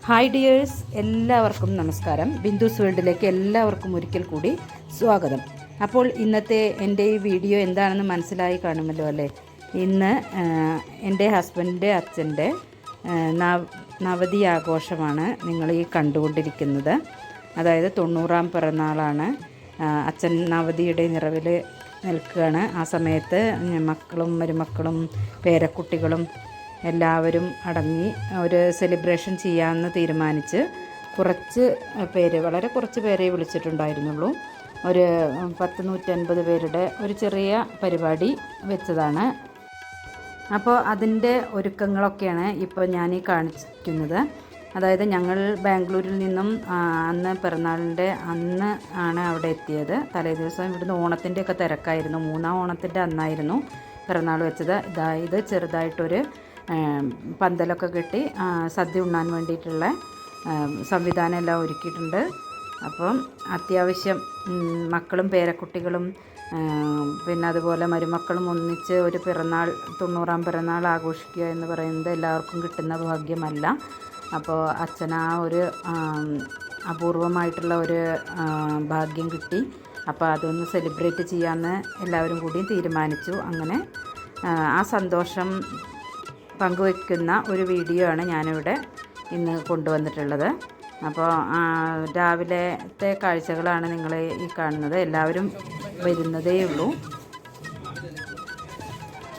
Hi dears, എല്ലാവർക്കും നമസ്കാരം. ബിന്ദുസ് വേൾഡിലേക്ക് എല്ലാവർക്കും ഒരിക്കൽ കൂടി സ്വാഗതം. അപ്പോൾ ഇന്നത്തെ എൻ്റെ ഈ വീഡിയോ എന്താണെന്ന് മനസ്സിലായി കാണുമല്ലോ അല്ലേ. ഇന്ന് എൻ്റെ ഹസ്ബൻഡിൻ്റെ അച്ഛൻ്റെ നവതി ആഘോഷമാണ് നിങ്ങൾ ഈ കണ്ടുകൊണ്ടിരിക്കുന്നത്. അതായത് 90-ാം പിറന്നാളാണ്. അച്ഛൻ നവതിയുടെ നിറവിൽ നിൽക്കുകയാണ്. ആ സമയത്ത് മക്കളും മരുമക്കളും പേരക്കുട്ടികളും എല്ലാവരും അടങ്ങി ഒരു സെലിബ്രേഷൻ ചെയ്യാമെന്ന് തീരുമാനിച്ച് വളരെ കുറച്ച് പേരെ വിളിച്ചിട്ടുണ്ടായിരുന്നുള്ളൂ. ഒരു 150 പേരുടെ ഒരു ചെറിയ പരിപാടി വെച്ചതാണ്. അപ്പോൾ അതിൻ്റെ ഒരുക്കങ്ങളൊക്കെയാണ് ഇപ്പോൾ ഞാൻ ഈ കാണിക്കുന്നത്. അതായത് ഞങ്ങൾ ബാംഗ്ലൂരിൽ നിന്നും അന്ന് പിറന്നാളിൻ്റെ അന്ന് ആണ് അവിടെ എത്തിയത്. തലേ ദിവസം ഇവിടുന്ന് ഓണത്തിൻ്റെയൊക്കെ തിരക്കായിരുന്നു. 3-ാം ഓണത്തിൻ്റെ അന്നായിരുന്നു പിറന്നാൾ വെച്ചത്. ഇത് ചെറുതായിട്ടൊരു പന്തലൊക്കെ കെട്ടി സദ്യ ഉണ്ണാൻ വേണ്ടിയിട്ടുള്ള സംവിധാനം എല്ലാം ഒരുക്കിയിട്ടുണ്ട്. അപ്പം അത്യാവശ്യം മക്കളും പേരക്കുട്ടികളും പിന്നെ അതുപോലെ മരുമക്കളും ഒന്നിച്ച് ഒരു 90-ാം പിറന്നാൾ ആഘോഷിക്കുക എന്ന് പറയുന്നത് എല്ലാവർക്കും കിട്ടുന്ന ഭാഗ്യമല്ല. അപ്പോൾ അച്ഛൻ ആ ഒരു അപൂർവമായിട്ടുള്ള ഒരു ഭാഗ്യം കിട്ടി. അപ്പോൾ അതൊന്ന് സെലിബ്രേറ്റ് ചെയ്യാമെന്ന് എല്ലാവരും കൂടി തീരുമാനിച്ചു. അങ്ങനെ ആ സന്തോഷം പങ്കുവയ്ക്കുന്ന ഒരു വീഡിയോ ആണ് ഞാനിവിടെ ഇന്ന് കൊണ്ടുവന്നിട്ടുള്ളത്. അപ്പോൾ രാവിലത്തെ കാഴ്ചകളാണ് നിങ്ങൾ ഈ കാണുന്നത്. എല്ലാവരും വരുന്നതേ ഉള്ളൂ.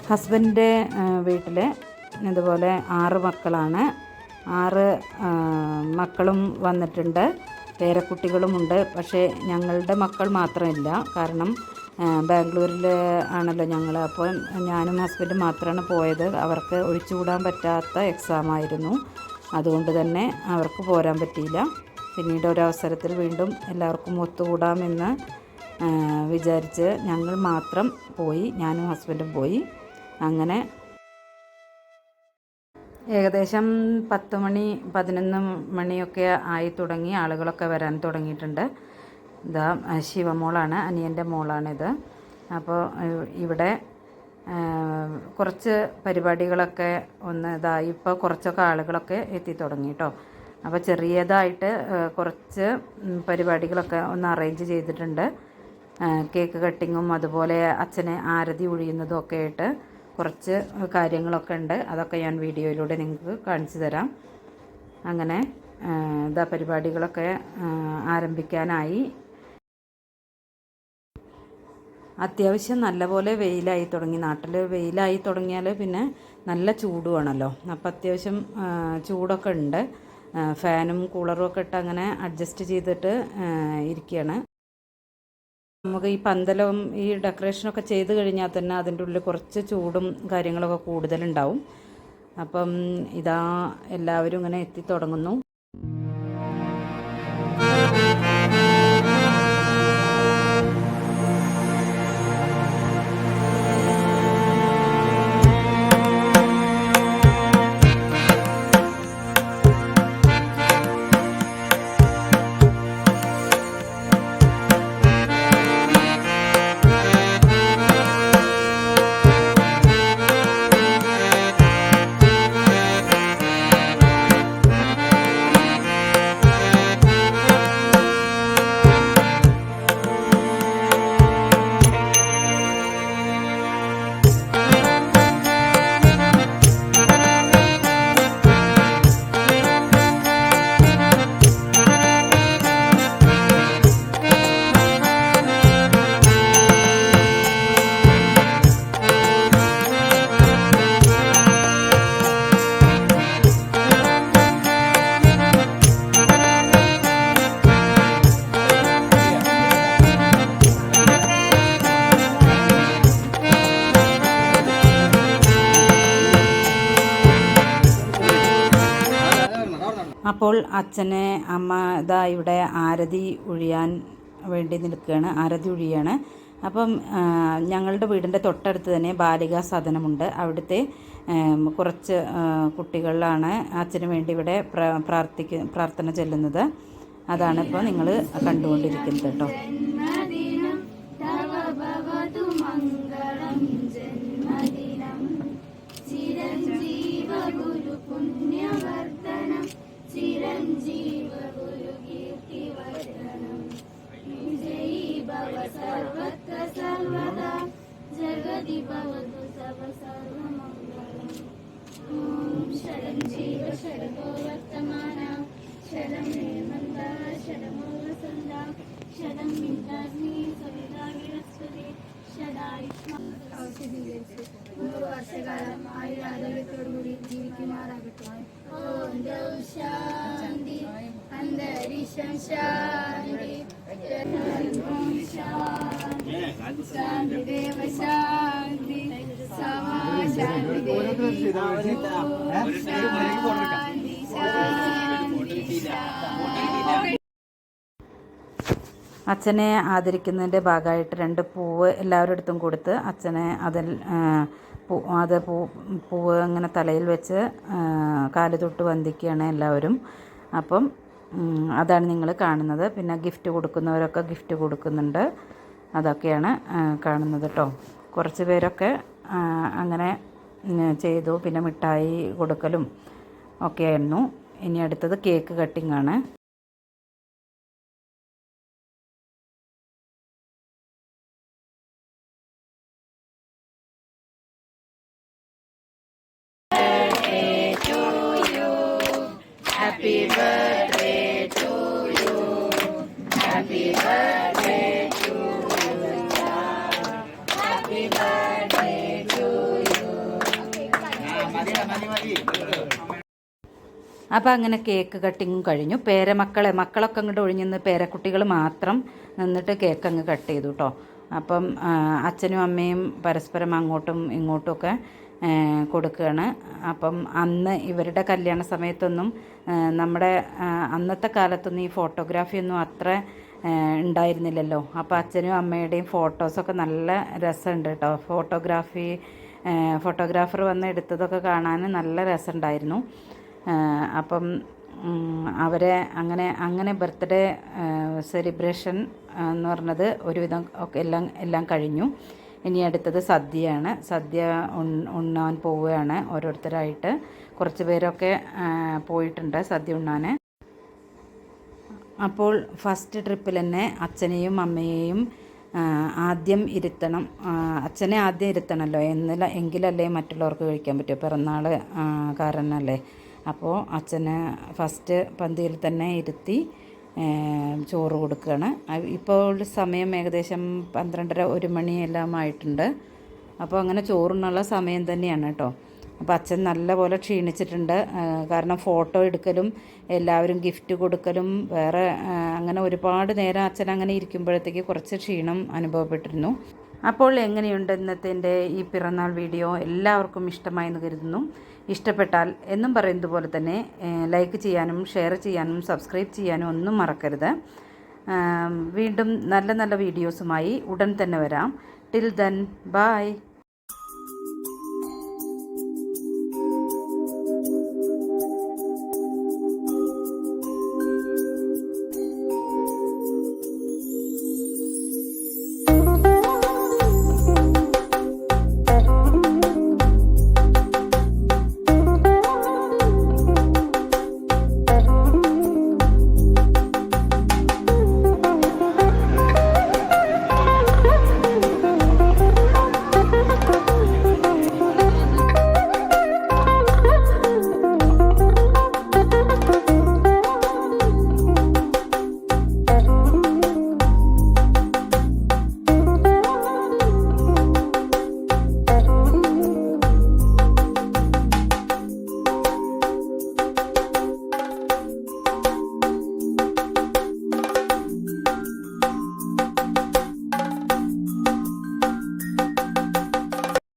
ഹസ്ബൻഡിൻ്റെ വീട്ടിൽ ഇതുപോലെ 6 മക്കളാണ്. 6 മക്കളും വന്നിട്ടുണ്ട്, പേരക്കുട്ടികളുമുണ്ട്. പക്ഷേ ഞങ്ങളുടെ മക്കൾ മാത്രമില്ല. കാരണം ബാംഗ്ലൂരിൽ ആണല്ലോ ഞങ്ങൾ. അപ്പോൾ ഞാനും ഹസ്ബൻഡും മാത്രമാണ് പോയത്. അവർക്ക് ഒഴിച്ചുകൂടാൻ പറ്റാത്ത എക്സാമായിരുന്നു. അതുകൊണ്ട് തന്നെ അവർക്ക് പോരാൻ പറ്റിയില്ല. പിന്നീട് ഒരവസരത്തിൽ വീണ്ടും എല്ലാവർക്കും ഒത്തുകൂടാമെന്ന് വിചാരിച്ച് ഞങ്ങൾ മാത്രം പോയി. ഞാനും ഹസ്ബൻഡും പോയി. അങ്ങനെ ഏകദേശം 10 മണി 11 മണിയൊക്കെ ആയി തുടങ്ങി. ആളുകളൊക്കെ വരാൻ തുടങ്ങിയിട്ടുണ്ട്. ഇതാ ശിവമോളാണ്, അനിയൻ്റെ മോളാണിത്. അപ്പോൾ ഇവിടെ കുറച്ച് പരിപാടികളൊക്കെ ഇപ്പോൾ കുറച്ചൊക്കെ ആളുകളൊക്കെ എത്തി തുടങ്ങി കേട്ടോ. അപ്പോൾ ചെറിയതായിട്ട് കുറച്ച് പരിപാടികളൊക്കെ ഒന്ന് അറേഞ്ച് ചെയ്തിട്ടുണ്ട്. കേക്ക് കട്ടിങ്ങും അതുപോലെ അച്ഛനെ ആരതി ഒഴിയുന്നതും ഒക്കെ ആയിട്ട് കുറച്ച് കാര്യങ്ങളൊക്കെ ഉണ്ട്. അതൊക്കെ ഞാൻ വീഡിയോയിലൂടെ നിങ്ങൾക്ക് കാണിച്ചു തരാം. അങ്ങനെ പരിപാടികളൊക്കെ ആരംഭിക്കാനായി. അത്യാവശ്യം നല്ലപോലെ വെയിലായി തുടങ്ങി. നാട്ടിൽ വെയിലായി തുടങ്ങിയാൽ പിന്നെ നല്ല ചൂടുവാണല്ലോ. അപ്പോൾ അത്യാവശ്യം ചൂടൊക്കെ ഉണ്ട്. ഫാനും കൂളറും ഒക്കെ ഇട്ട് അങ്ങനെ അഡ്ജസ്റ്റ് ചെയ്തിട്ട് ഇരിക്കുകയാണ്. നമുക്ക് ഈ പന്തലും ഈ ഡെക്കറേഷനൊക്കെ ചെയ്ത് കഴിഞ്ഞാൽ തന്നെ അതിൻ്റെ ഉള്ളിൽ കുറച്ച് ചൂടും കാര്യങ്ങളൊക്കെ കൂടുതലുണ്ടാവും. അപ്പം ഇതാ എല്ലാവരും ഇങ്ങനെ എത്തി തുടങ്ങുന്നു. അപ്പോൾ അച്ഛനെ അമ്മ ഇവിടെ ആരതി ഒഴിയാൻ വേണ്ടി നിൽക്കുകയാണ്. ആരതി ഒഴിയാണ്. അപ്പം ഞങ്ങളുടെ വീടിൻ്റെ തൊട്ടടുത്ത് തന്നെ ബാലികാ സദനമുണ്ട്. അവിടുത്തെ കുറച്ച് കുട്ടികളാണ് അച്ഛന് വേണ്ടി ഇവിടെ പ്രാർത്ഥന ചൊല്ലുന്നത്. അതാണ് ഇപ്പോൾ നിങ്ങൾ കണ്ടുകൊണ്ടിരിക്കുന്നത് കേട്ടോ. ചിരഞ്ജീവ ഗുരു പുണ്യവർദ്ധനം ചിരഞ്ജീവ വർഷകാലം ആരോഗ്യത്തോടുകൂടി ജീവിക്കുമാറാകട്ടെ. ഓം ശാന്തി, അന്തരീക്ഷം ശാന്തി, ശാന്തി ദേവ ശാന്തി, ശാന്തി അച്ഛനെ ആദരിക്കുന്നതിൻ്റെ ഭാഗമായിട്ട് 2 പൂവ് എല്ലാവരുടെ അടുത്തും കൊടുത്ത് അച്ഛനെ പൂവ് അങ്ങനെ തലയിൽ വെച്ച് കാല് തൊട്ട് വന്ദിക്കുകയാണ് എല്ലാവരും. അപ്പം അതാണ് നിങ്ങൾ കാണുന്നത്. പിന്നെ ഗിഫ്റ്റ് കൊടുക്കുന്നവരൊക്കെ ഗിഫ്റ്റ് കൊടുക്കുന്നുണ്ട്. അതൊക്കെയാണ് കാണുന്നത് കേട്ടോ. കുറച്ച് പേരൊക്കെ അങ്ങനെ ചെയ്തു. പിന്നെ മിഠായി കൊടുക്കലും ഒക്കെയായിരുന്നു. ഇനി അടുത്തത് കേക്ക് കട്ടിംഗ് ആണ്. Happy birthday to you. Happy birthday to you. Happy birthday to you. അപ്പോൾ അങ്ങനെ കേക്ക് കട്ടിങ്ങും കഴിഞ്ഞു. മക്കളൊക്കെ അങ്ങോട്ട് ഒഴിഞ്ഞിന്ന് പേരക്കുട്ടികൾ മാത്രം നിന്നിട്ട് കേക്ക് അങ്ങ് കട്ട് ചെയ്തു കേട്ടോ. അപ്പം അച്ഛനും അമ്മയും പരസ്പരം അങ്ങോട്ടും ഇങ്ങോട്ടുമൊക്കെ കൊടുക്കുകയാണ്. അപ്പം അന്ന് ഇവരുടെ കല്യാണ സമയത്തൊന്നും നമ്മുടെ അന്നത്തെ കാലത്തൊന്നും ഈ ഫോട്ടോഗ്രാഫിയൊന്നും അത്ര ഉണ്ടായിരുന്നില്ലല്ലോ. അപ്പോൾ അച്ഛനും അമ്മയുടെയും ഫോട്ടോസൊക്കെ നല്ല രസമുണ്ട് കേട്ടോ. ഫോട്ടോഗ്രാഫർ വന്ന് എടുത്തതൊക്കെ കാണാൻ നല്ല രസമുണ്ടായിരുന്നു. അപ്പം അവരെ അങ്ങനെ ബർത്ത്ഡേ സെലിബ്രേഷൻ എന്ന് പറഞ്ഞത് ഒരുവിധം ഒക്കെ എല്ലാം കഴിഞ്ഞു. ഇനി അടുത്തത് സദ്യയാണ്. സദ്യ ഉണ്ണാൻ പോവുകയാണ് ഓരോരുത്തരായിട്ട്. കുറച്ച് പേരൊക്കെ പോയിട്ടുണ്ട് സദ്യ ഉണ്ണാൻ. അപ്പോൾ ഫസ്റ്റ് ട്രിപ്പിൽ തന്നെ അച്ഛനെയും അമ്മയെയും ആദ്യം ഇരുത്തണം. അച്ഛനെ ആദ്യം ഇരുത്തണമല്ലോ, എങ്കിലല്ലേ മറ്റുള്ളവർക്ക് കഴിക്കാൻ പറ്റുമോ, പിറന്നാൾ കാരണമല്ലേ. അപ്പോൾ അച്ഛനെ ഫസ്റ്റ് പന്തിയിൽ തന്നെ ഇരുത്തി ചോറ് കൊടുക്കുകയാണ്. ഇപ്പോൾ സമയം ഏകദേശം 12:30 1 മണി എല്ലാം ആയിട്ടുണ്ട്. അപ്പോൾ അങ്ങനെ ചോറിനുള്ള സമയം തന്നെയാണ് കേട്ടോ. അപ്പോൾ അച്ഛൻ നല്ലപോലെ ക്ഷീണിച്ചിട്ടുണ്ട്. കാരണം ഫോട്ടോ എടുക്കലും എല്ലാവരും ഗിഫ്റ്റ് കൊടുക്കലും വേറെ അങ്ങനെ ഒരുപാട് നേരം അച്ഛൻ അങ്ങനെ ഇരിക്കുമ്പോഴത്തേക്ക് കുറച്ച് ക്ഷീണം അനുഭവപ്പെട്ടിരുന്നു. അപ്പോൾ എങ്ങനെയുണ്ട് ഇന്നത്തെ എൻ്റെ ഈ പിറന്നാൾ വീഡിയോ? എല്ലാവർക്കും ഇഷ്ടമായി എന്ന് കരുതുന്നു. ഇഷ്ടപ്പെട്ടാൽ എന്നും പറയുന്നത് പോലെ തന്നെ ലൈക്ക് ചെയ്യാനും ഷെയർ ചെയ്യാനും സബ്സ്ക്രൈബ് ചെയ്യാനും ഒന്നും മറക്കരുത്. വീണ്ടും നല്ല നല്ല വീഡിയോസുമായി ഉടൻ തന്നെ വരാം. Till then bye.